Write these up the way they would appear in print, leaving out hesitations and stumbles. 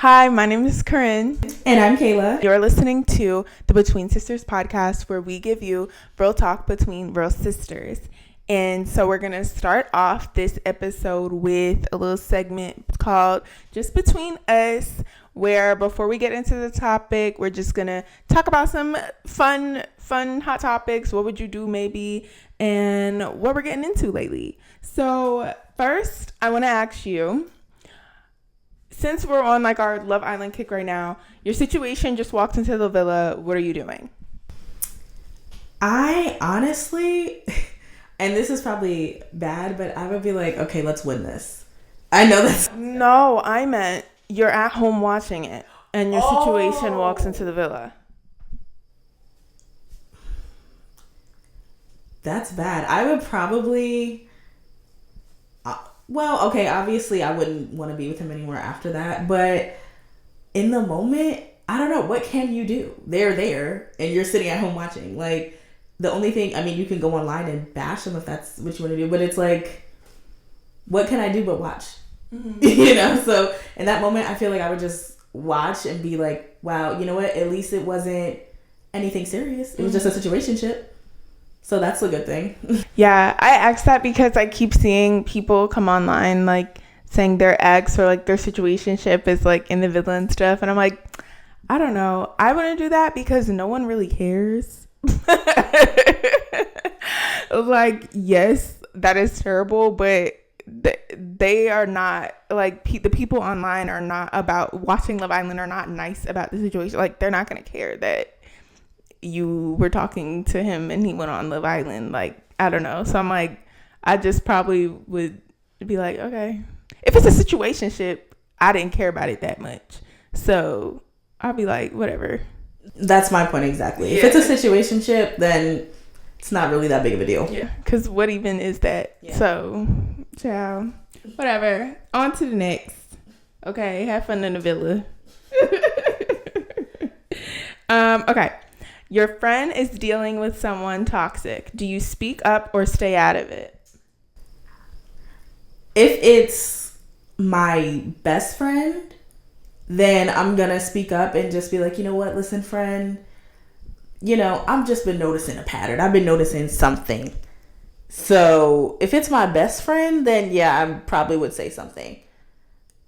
Hi, my name is Corrine. And I'm Kayla. You're listening to the Between Sisters podcast, where we give you real talk between real sisters. And so we're going to start off this episode with a little segment called Just Between Us, where before we get into the topic, we're just going to talk about some fun hot topics. What would you do maybe? And what we're getting into lately. So first, I want to ask you, since we're on like our Love Island kick right now, your situation just walked into the villa. What are you doing? I honestly, and this is probably bad, but I would be like, okay, let's win this. I know that's... No, I meant you're at home watching it and your situation walks into the villa. That's bad. I would probably... Well, okay, obviously I wouldn't want to be with him anymore after that, but in the moment, I don't know, what can you do? They're there, and you're sitting at home watching. Like, the only thing, I mean, you can go online and bash them if that's what you want to do, but it's like, what can I do but watch? Mm-hmm. So in that moment, I feel like I would just watch and be like, wow, you know what? At least it wasn't anything serious. It was just a situationship. So that's a good thing. Yeah, I asked that because I keep seeing people come online like saying their ex or like their situationship is like in the villa and stuff. And I'm like, I don't know. I wouldn't do that because no one really cares. Like, yes, that is terrible, but they are not like the people online are not about watching Love Island are not nice about the situation. Like, they're not going to care that you were talking to him and he went on Love Island. Like, I don't know. So I'm like, I just probably would be like, okay, if it's a situationship, I didn't care about it that much. So I'll be like, whatever. That's my point exactly. Yeah. If it's a situationship, then it's not really that big of a deal. Yeah. Because what even is that? Yeah. So, ciao. Whatever. On to the next. Okay. Have fun in the villa. Okay. Your friend is dealing with someone toxic. Do you speak up or stay out of it? If it's my best friend, then I'm going to speak up and just be like, you know what? Listen, friend, I've just been noticing a pattern. I've been noticing something. So if it's my best friend, then yeah, I probably would say something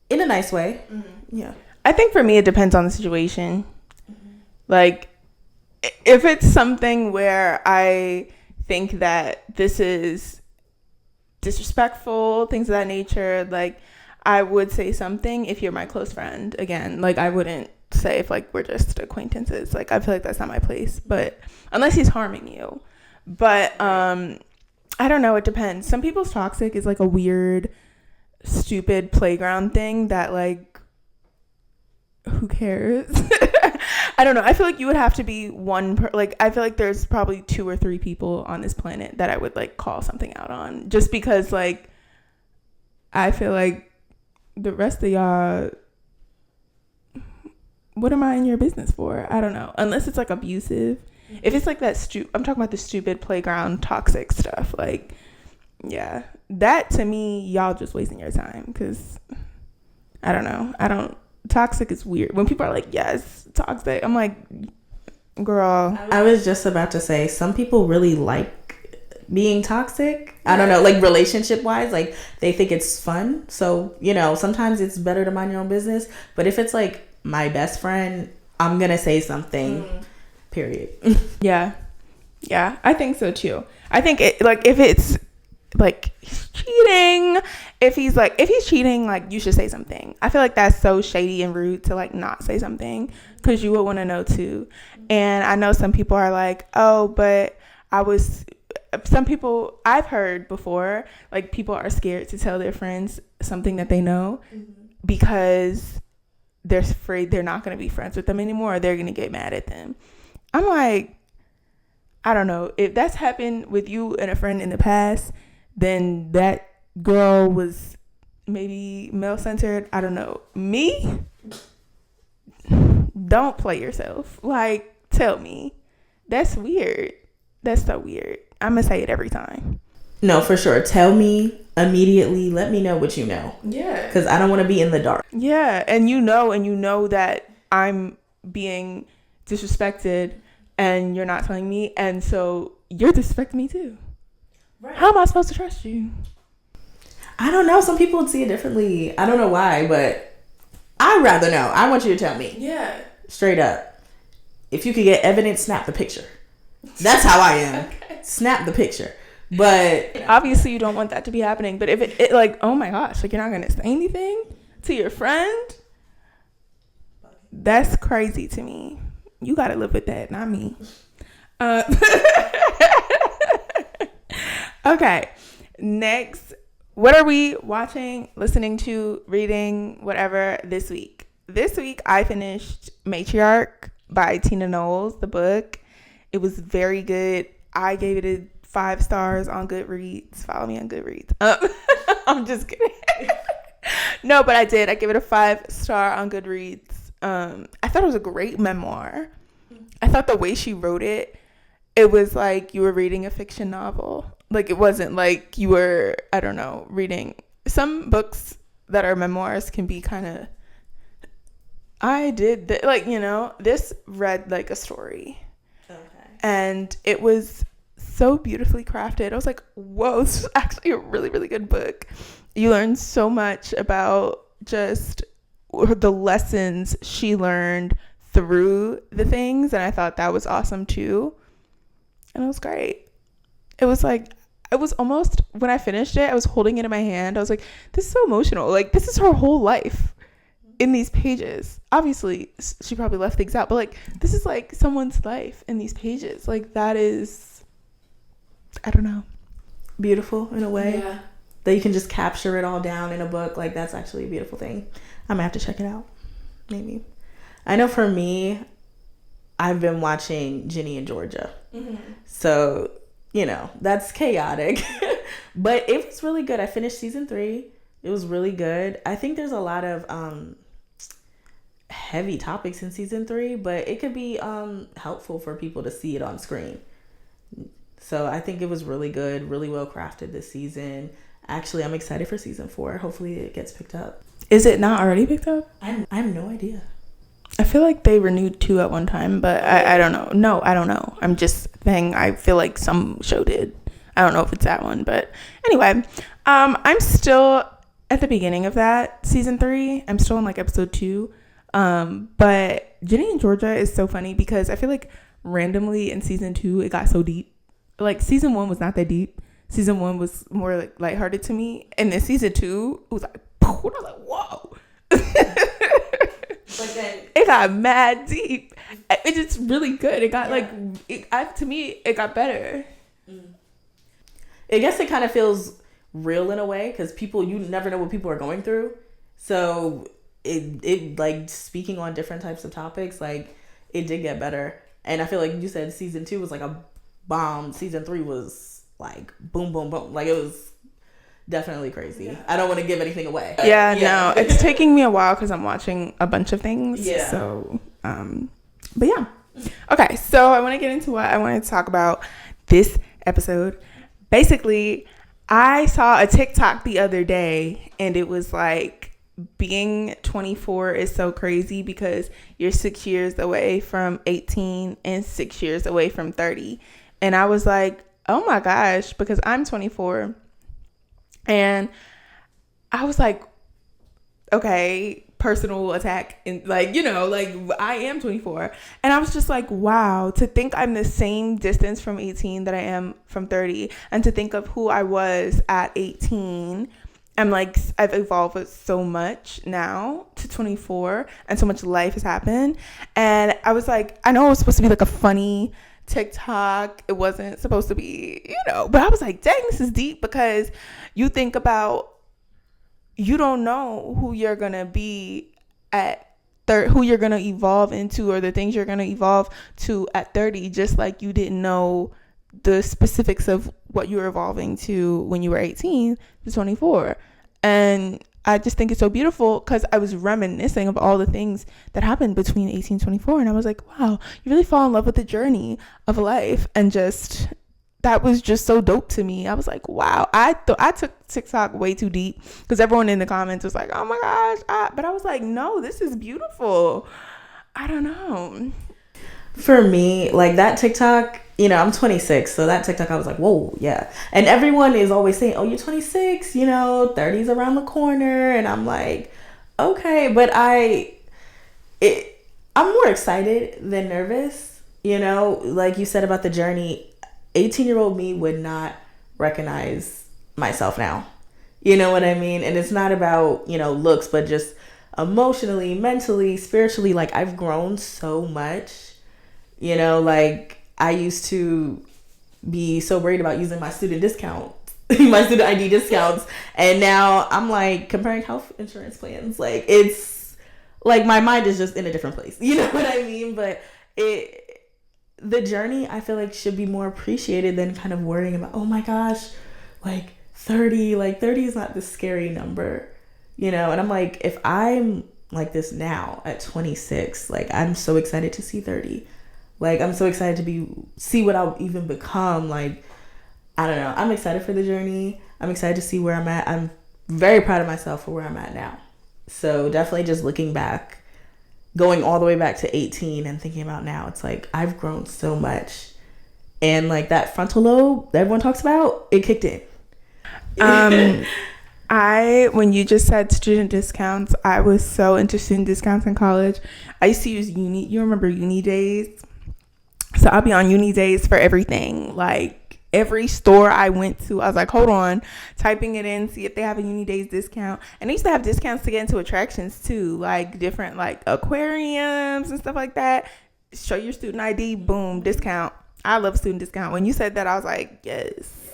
in a nice way. Mm-hmm. Yeah. I think for me, it depends on the situation. Mm-hmm. Like, if it's something where I think that this is disrespectful, things of that nature, like, I would say something if you're my close friend. Again, like, I wouldn't say if, like, we're just acquaintances. Like, I feel like that's not my place. But unless he's harming you. But I don't know. It depends. Some people's toxic is, like, a weird, stupid playground thing that, like, who cares? I don't know. I feel like you would have to be I feel like there's probably 2 or 3 people on this planet that I would like call something out on, just because like I feel like the rest of y'all, what am I in your business for? I don't know. Unless it's like abusive. If it's like that I'm talking about the stupid playground toxic stuff. Like, yeah, that to me, y'all just wasting your time because I don't know. Toxic is weird. When people are like, yes, toxic, I'm like, girl. I was just about to say, some people really like being toxic. I don't know, like relationship wise, like they think it's fun. So, sometimes it's better to mind your own business. But if it's like my best friend, I'm going to say something, period. Yeah. Yeah, I think so too. I think if it's like cheating, if he's cheating, like, you should say something. I feel like that's so shady and rude to like not say something, because you would want to know too. And I know some people are like, oh, but some people I've heard before, like, people are scared to tell their friends something that they know because they're afraid they're not going to be friends with them anymore, or they're going to get mad at them. I'm like, I don't know. If that's happened with you and a friend in the past, then that girl was maybe male-centered. I don't know. Me? Don't play yourself. Like, tell me. That's weird. That's so weird. I'm going to say it every time. No, for sure. Tell me. immediately let me know what you know. Yeah. Because I don't want to be in the dark. Yeah. And you know that I'm being disrespected and you're not telling me. And so you're disrespecting me too. Right. How am I supposed to trust you? I don't know. Some people would see it differently. I don't know why, but I'd rather know. I want you to tell me. Yeah. Straight up. If you could get evidence, snap the picture. That's how I am. Okay. Snap the picture. But obviously you don't want that to be happening. But if it like, oh my gosh, like you're not going to say anything to your friend? That's crazy to me. You got to live with that, not me. Okay. Next. What are we watching, listening to, reading, whatever this week? This week, I finished Matriarch by Tina Knowles, the book. It was very good. I gave it 5 stars on Goodreads. Follow me on Goodreads. I'm just kidding. No, but I did. I gave it a 5-star on Goodreads. I thought it was a great memoir. I thought the way she wrote it, it was like you were reading a fiction novel. Like, it wasn't like you were, I don't know, reading. Some books that are memoirs can be kind of, this read like a story. Okay. And it was so beautifully crafted. I was like, whoa, this is actually a really, really good book. You learn so much about just the lessons she learned through the things. And I thought that was awesome too. And it was great. It was almost, when I finished it, I was holding it in my hand. I was like, this is so emotional. Like, this is her whole life in these pages. Obviously, she probably left things out, but like, this is like someone's life in these pages. Like, that is, I don't know, beautiful in a way. Yeah. That you can just capture it all down in a book. Like, that's actually a beautiful thing. I'm gonna have to check it out. Maybe. I know for me, I've been watching Ginny and Georgia. Mm-hmm. So, that's chaotic. But it was really good. I finished season 3. It was really good. I think there's a lot of heavy topics in season 3, but it could be helpful for people to see it on screen. So I think it was really good, really well crafted this season. Actually, I'm excited for season 4. Hopefully it gets picked up. Is it not already picked up? I have no idea. I feel like they renewed 2 at one time, but I don't know. No, I don't know. I'm just saying I feel like some show did. I don't know if it's that one, but anyway, I'm still at the beginning of that season 3. I'm still on like episode 2. But Ginny and Georgia is so funny because I feel like randomly in season 2 it got so deep. Like season 1 was not that deep. Season 1 was more like lighthearted to me, and then season 2 it was like, I was like, whoa. But then it got mad deep. It's just really good. It got to me, it got better. I guess it kind of feels real in a way because you never know what people are going through. So it like speaking on different types of topics, like it did get better. And I feel like you said season 2 was like a bomb. Season 3 was like boom, boom, boom. Like it was definitely crazy. Yeah. I don't want to give anything away. Yeah, no, it's taking me a while because I'm watching a bunch of things. Yeah. So, but yeah. Okay, so I want to get into what I wanted to talk about this episode. Basically, I saw a TikTok the other day, and it was like, being 24 is so crazy because you're 6 years away from 18 and 6 years away from 30. And I was like, oh my gosh, because I'm 24. And I was like, okay, personal attack. And like, I am 24. And I was just like, wow, to think I'm the same distance from 18 that I am from 30. And to think of who I was at 18. I'm like, I've evolved so much now to 24. And so much life has happened. And I was like, I know it was supposed to be like a funny TikTok. It wasn't supposed to be, but I was like, dang, this is deep because you think about, you don't know who you're going to be at who you're going to evolve into or the things you're going to evolve to at 30, just like you didn't know the specifics of what you were evolving to when you were 18 to 24. And I just think it's so beautiful because I was reminiscing of all the things that happened between 18 and 24. And I was like, wow, you really fall in love with the journey of life. And just that was just so dope to me. I was like, wow. I took TikTok way too deep because everyone in the comments was like, oh my gosh. But I was like, no, this is beautiful. I don't know. For me, like that TikTok, you know, I'm 26, so that TikTok, I was like, whoa, yeah. And everyone is always saying, oh, you're 26, you know, 30's around the corner. And I'm like, okay, but I'm more excited than nervous, you know, like you said about the journey. 18-year-old me would not recognize myself now. You know what I mean? And it's not about, you know, looks, but just emotionally, mentally, spiritually, like I've grown so much. You know, like I used to be so worried about using my student discount, my student ID discounts. And now I'm like comparing health insurance plans. Like it's like my mind is just in a different place. You know what I mean? But the journey I feel like should be more appreciated than kind of worrying about, oh my gosh, like 30 is not this scary number, you know? And I'm like, if I'm like this now at 26, like I'm so excited to see 30. Like, I'm so excited to see what I'll even become. Like, I don't know. I'm excited for the journey. I'm excited to see where I'm at. I'm very proud of myself for where I'm at now. So definitely just looking back, going all the way back to 18 and thinking about now, it's like, I've grown so much. And like that frontal lobe that everyone talks about, it kicked in. When you just said student discounts, I was so interested in discounts in college. I used to use you remember Uni Days? So I'll be on Uni Days for everything. Like every store I went to, I was like, hold on, typing it in, see if they have a Uni Days discount. And they used to have discounts to get into attractions too, like different like aquariums and stuff like that. Show your student ID, boom, discount. I love student discount. When you said that, I was like, yes.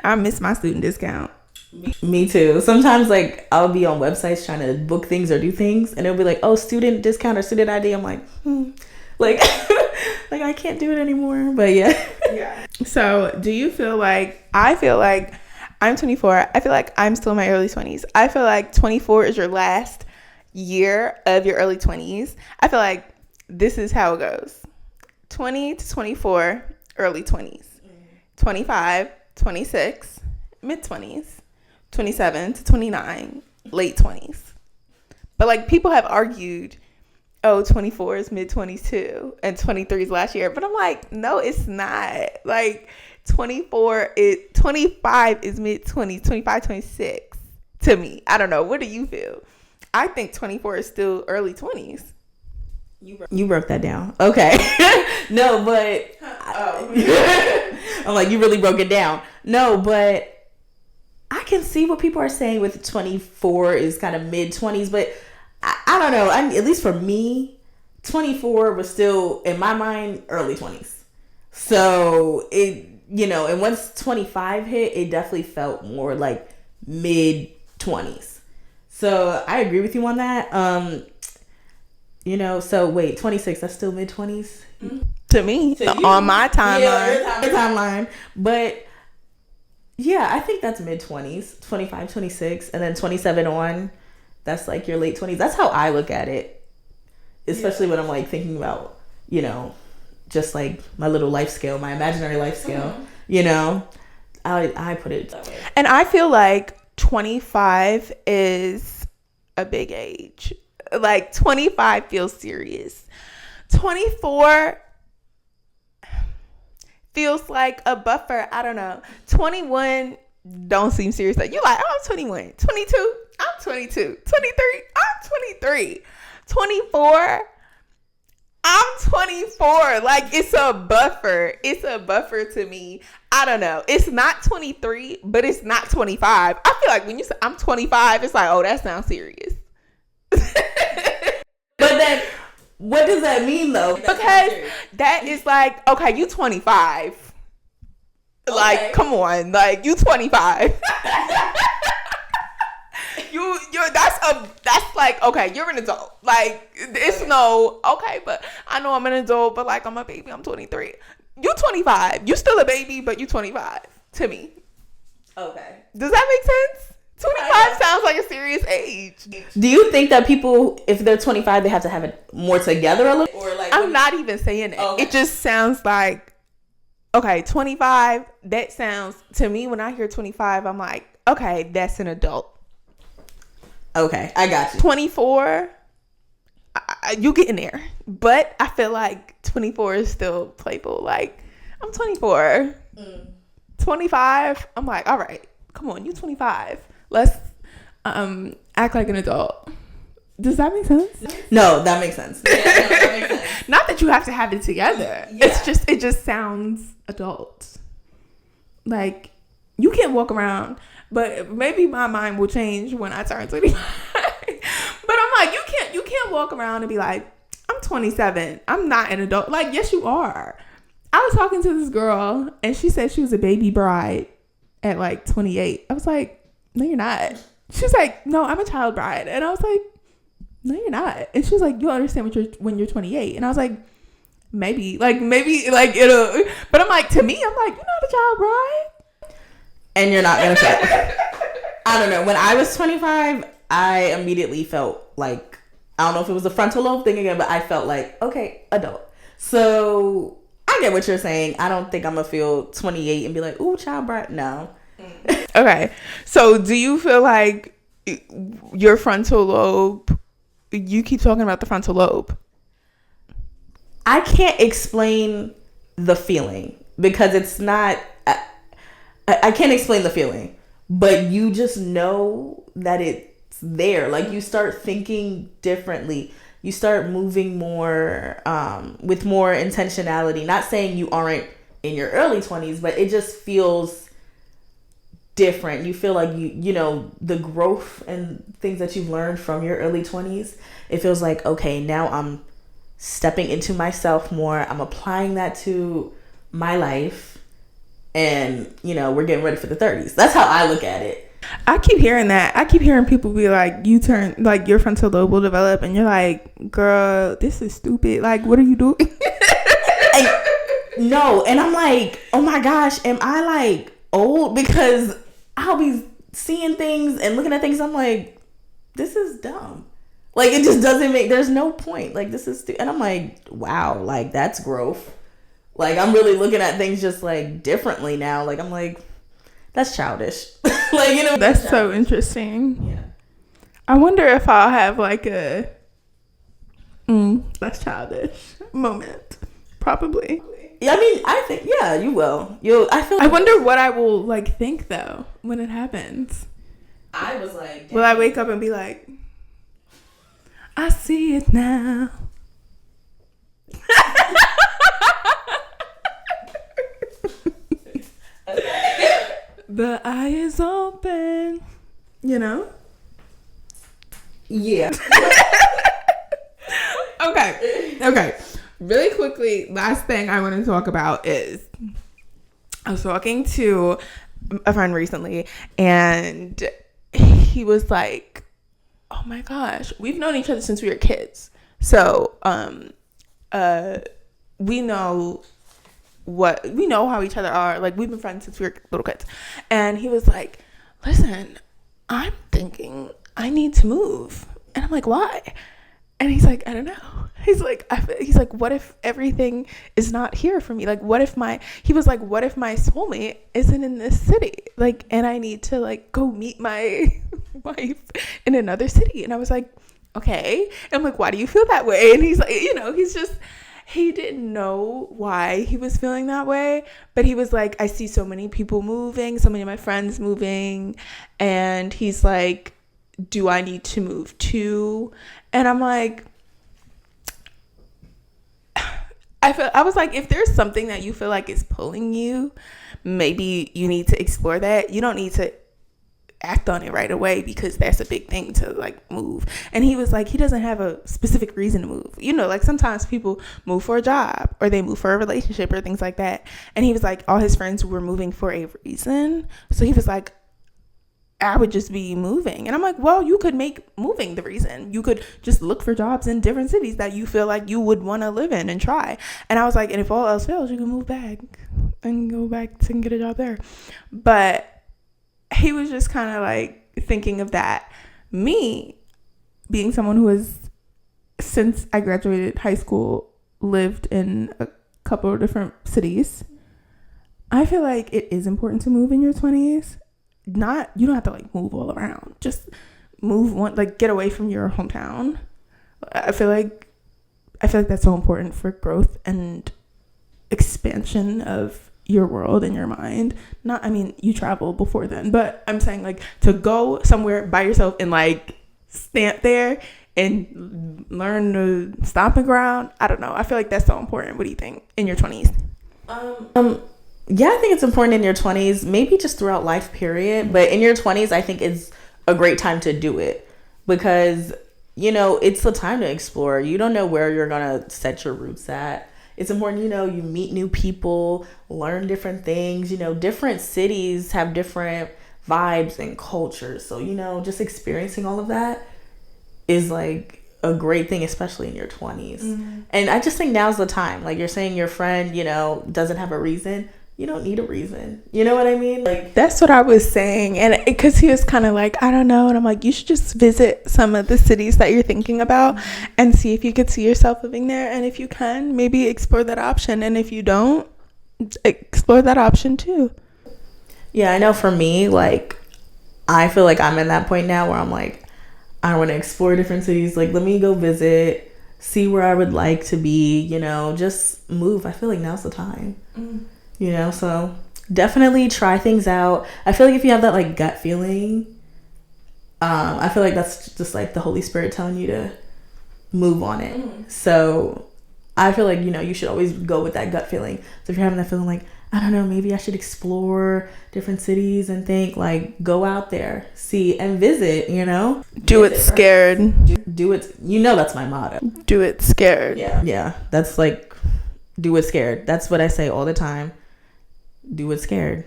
I miss my student discount. Me too. Sometimes like I'll be on websites trying to book things or do things, and it'll be like, oh, student discount or student ID. I'm like, like like I can't do it anymore. But yeah. So do you feel like, I feel like I'm 24. I feel like I'm still in my early 20s. I feel like 24 is your last year of your early 20s. I feel like this is how it goes. 20 to 24, early 20s. 25, 26, mid 20s. 27 to 29, late 20s. But like people have argued, oh, 24 is mid 20s too, and 23 is last year. But I'm like, no, it's not. Like 25 is mid 20s, 25, 26 to me. I don't know. What do you feel? I think 24 is still early 20s. You broke that down. Okay. No, but I'm like, you really broke it down. No, but I can see what people are saying with 24 is kind of mid 20s, but I don't know. At least for me, 24 was still in my mind early 20s. So it, you know, and once 25 hit, it definitely felt more like mid 20s. So I agree with you on that. You know, so wait, 26, that's still mid 20s to me, on my timeline. Yeah, your timeline. But yeah, I think that's mid 20s, 25, 26, and then 27 on, that's like your late 20s. That's how I look at it. Especially when I'm like thinking about, you know, just like my little life scale, my imaginary life scale, you know, I put it that way. And I feel like 25 is a big age. Like 25 feels serious. 24 feels like a buffer. I don't know. 21 don't seem serious. Like you're like, oh, I'm 21. 22, I'm 22. 23, I'm 23. 24, I'm 24. Like it's a buffer. It's a buffer to me. I don't know. It's not 23, but it's not 25. I feel like when you say I'm 25, it's like, oh, that sounds serious. But then what does that mean though? Because that is like, okay, you 25. Okay. Like, come on, like you 25. you're that's like, okay, you're an adult. Like it's no, okay, but I know I'm an adult, but like I'm a baby, I'm 23. You 25. You still a baby, but you 25 to me. Okay. Does that make sense? 25 sounds like a serious age. Do you think that people, if they're 25, they have to have it more together a little? Or like, I'm not even saying it. Okay. It just sounds like Okay, 25, that sounds, to me, when I hear 25, I'm like, okay, that's an adult. Okay, I got you. 24, you get in there. But I feel like 24 is still playful. Like, I'm 24. 25, I'm like, all right, come on, you 25. Let's act like an adult. Does that make sense? No, that makes sense. Yeah, no, that makes sense. Not that you have to have it together. Yeah. It just sounds adult. Like, you can't walk around, but maybe my mind will change when I turn 25. But I'm like, you can't walk around and be like, I'm 27. I'm not an adult. Like, yes, you are. I was talking to this girl and she said she was a baby bride at like 28. I was like, no, you're not. She was like, no, I'm a child bride. And I was like, no, you're not. And she was like, you'll understand when you're 28. And I was like, maybe it'll. But I'm like, to me, I'm like, you're not a child bride. And you're not gonna say. I don't know. When I was 25, I immediately felt like, I don't know if it was the frontal lobe thing again, but I felt like, okay, adult. So I get what you're saying. I don't think I'm gonna feel 28 and be like, ooh, child bride. No. Okay. So do you feel like your frontal lobe, you keep talking about the frontal lobe? I can't explain the feeling because it's not, I can't explain the feeling, but you just know that it's there. Like, you start thinking differently. You start moving more, with more intentionality. Not saying you aren't in your early 20s, but it just feels different. You feel like you know, the growth and things that you've learned from your early 20s. It feels like, okay, now I'm stepping into myself more. I'm applying that to my life. And, you know, we're getting ready for the 30s. That's how I look at it. I keep hearing that. I keep hearing people be like, you turn, like, your frontal lobe will develop. And you're like, girl, this is stupid. Like, what are you doing? No. And I'm like, oh my gosh, am I like old? Because I'll be seeing things and looking at things. I'm like, this is dumb. Like, it just doesn't make, there's no point. Like, this is, and I'm like, wow, like, that's growth. Like, I'm really looking at things just like differently now. Like, I'm like, that's childish. Like, you know, that's so interesting. Yeah. I wonder if I'll have like a that's childish moment. Probably. Yeah, I mean, I think, yeah, you will. I wonder what I will like think though when it happens. I was like, will I wake up and be like, I see it now? The eye is open, you know? Yeah. Okay. Really quickly, last thing I want to talk about is I was talking to a friend recently and he was like, oh my gosh, we've known each other since we were kids. So, we know how each other are. Like, we've been friends since we were little kids. And he was like, listen, I'm thinking I need to move. And I'm like, why? And he's like, I don't know. He's like, what if everything is not here for me? Like, what if my soulmate isn't in this city? Like, and I need to like go meet my wife in another city. And I was like, okay. And I'm like, why do you feel that way? And he's like, you know, he didn't know why he was feeling that way, but he was like, I see so many people moving, so many of my friends moving, and he's like, do I need to move too? And I'm like, I was like, if there's something that you feel like is pulling you, maybe you need to explore that. You don't need to act on it right away because that's a big thing to like move. And he was like, he doesn't have a specific reason to move. You know, like sometimes people move for a job or they move for a relationship or things like that. And he was like, all his friends were moving for a reason. So he was like, I would just be moving. And I'm like, well, you could make moving the reason. You could just look for jobs in different cities that you feel like you would want to live in and try. And I was like, and if all else fails, you can move back and go back and get a job there. But he was just kind of like thinking of that. Me being someone who has, since I graduated high school, lived in a couple of different cities. I feel like it is important to move in your 20s. Not, you don't have to like move all around. Just move one, like get away from your hometown. I feel like that's so important for growth and expansion of your world and your mind. Not, I mean, you travel before then, but I'm saying like to go somewhere by yourself and like stand there and learn the stomping ground. I don't know. I feel like that's so important. What do you think in your 20s? Yeah, I think it's important in your 20s, maybe just throughout life period, but in your 20s I think it's a great time to do it because it's the time to explore. You don't know where you're gonna set your roots at. It's important, you meet new people, learn different things. Different cities have different vibes and cultures, so just experiencing all of that is like a great thing, especially in your 20s. And I just think now's the time. Like you're saying, your friend doesn't have a reason. You don't need a reason. You know what I mean? Like, that's what I was saying. And because he was kind of like, I don't know. And I'm like, you should just visit some of the cities that you're thinking about and see if you could see yourself living there. And if you can, maybe explore that option. And if you don't, explore that option too. Yeah, I know for me, like, I feel like I'm in that point now where I'm like, I want to explore different cities. Like, let me go visit, see where I would like to be, just move. I feel like now's the time. So definitely try things out. I feel like if you have that like gut feeling, I feel like that's just like the Holy Spirit telling you to move on it. So I feel like, you should always go with that gut feeling. So if you're having that feeling like, I don't know, maybe I should explore different cities and think, like, go out there, see and visit, Do it scared. Do it. That's my motto. Do it scared. Yeah. That's like, do it scared. That's what I say all the time. Do it scared.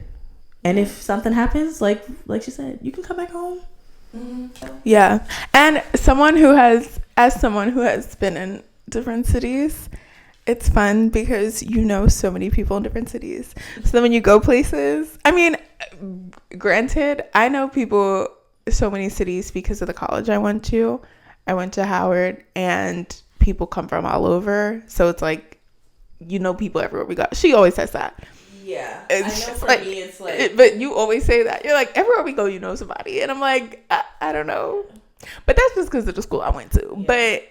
And if something happens, like she said, you can come back home. Yeah. And as someone who has been in different cities, it's fun because so many people in different cities. So then when you go places, I mean, granted, I know people so many cities because of the college I went to. I went to Howard, and people come from all over. So it's like, people everywhere we go. She always says that. Yeah, it's I know for like, me it's like... but you always say that. You're like, everywhere we go, somebody. And I'm like, I don't know. But that's just because of the school I went to. Yeah. But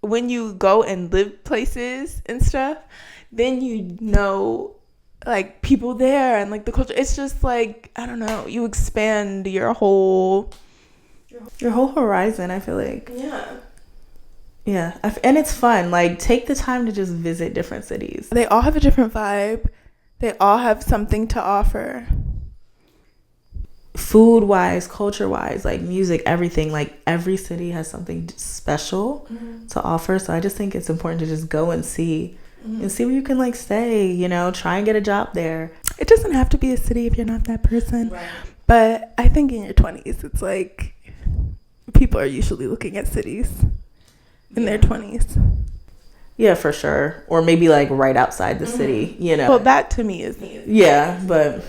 when you go and live places and stuff, then like, people there and, like, the culture. It's just, like, I don't know. You expand your whole horizon, I feel like. Yeah. And it's fun. Like, take the time to just visit different cities. They all have a different vibe. They all have something to offer. Food wise, culture wise, like music, everything. Like every city has something special to offer. So I just think it's important to just go and see and see where you can like stay, try and get a job there. It doesn't have to be a city if you're not that person. Right. But I think in your 20s, it's like people are usually looking at cities in their 20s. Yeah, for sure. Or maybe like right outside the city, Well, that to me is... Yeah, but...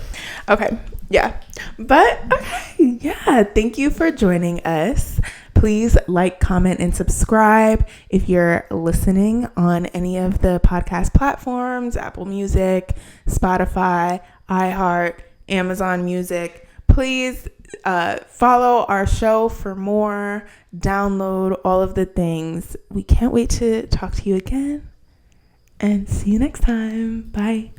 Okay, yeah. But, okay, yeah. Thank you for joining us. Please like, comment, and subscribe if you're listening on any of the podcast platforms, Apple Music, Spotify, iHeart, Amazon Music. Please follow our show for more. Download all of the things. We can't wait to talk to you again. And see you next time. Bye.